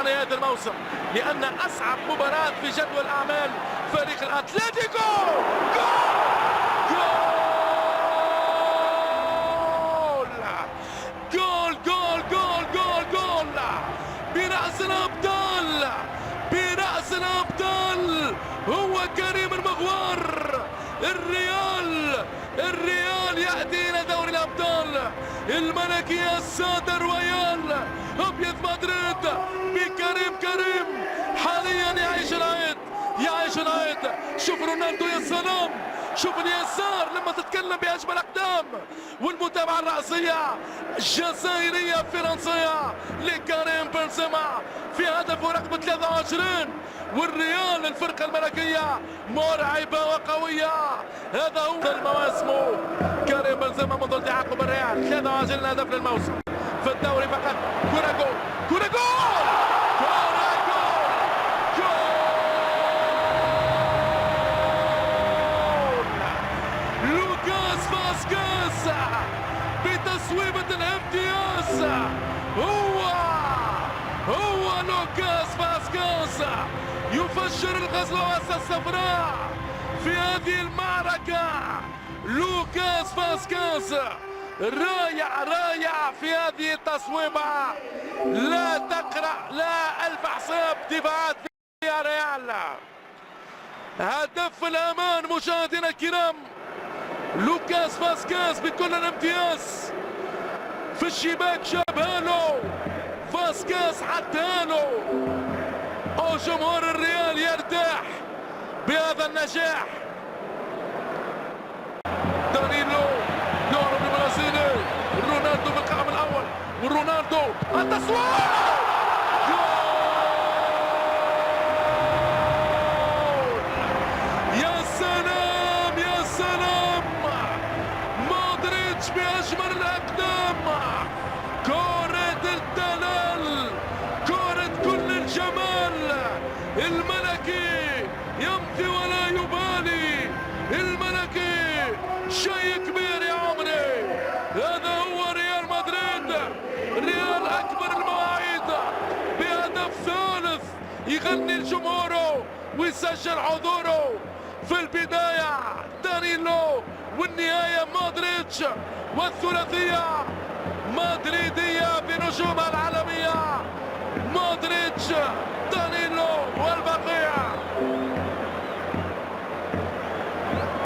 نهاية الموسم، لأن أصعب مباراة في جدول أعمال فريق الأتلتيكو. جول جول جول جول جول برأس الأبطال، برأس الأبطال هو كريم المغوار. الريال يأتي إلى دوري الأبطال الملكي السادة رويال أبيض مدريد كريم حاليا يعيش العيد. شوف رونالدو يا سلام، شوف اليسار لما تتكلم بأجمل أقدام، والمتابعة الرأسية الجزائرية فرنسية لكريم بنزيما في هدفه رقم 23. والريال الفرقة الملكية مرعبة وقوية. هذا هو المواسم كريم بنزيما منذ التحاقه بالريال، 23 هدف للموسم في الدوري فقط. كرة جول، كرة جول، لوكاس فاسكيز بتصويبة الامتياز. هو لوكاس فاسكيز يفجر الغزوة الصفراء في هذه المعركة. لوكاس فاسكيز رائع في هذه التصويبة، لا تقرأ لا ألف حساب دفاعات في ريال. هدف الأمان مشاهدينا الكرام، لوكاس فاسكيز بكل الامتياز في الشباك، جابها له فاسكيز، حطها له. جمهور الريال يرتاح بهذا النجاح. دانيلو يهرب البرازيلي، رونالدو بالقائم الأول، ورونالدو التصوير. بأجمل الأقدام، كرة الدلال، كرة كل الجمال. الملكي يمضي ولا يبالي، الملكي شيء كبير يا عمري. هذا هو ريال مدريد، ريال أكبر المواعيد بهدف ثالث يغني لجمهوره ويسجل حضوره. في البداية دانيلو والنهاية مودريتش، والثلاثية مدريدية بنجومها العالمية. مودريتش، دانيلو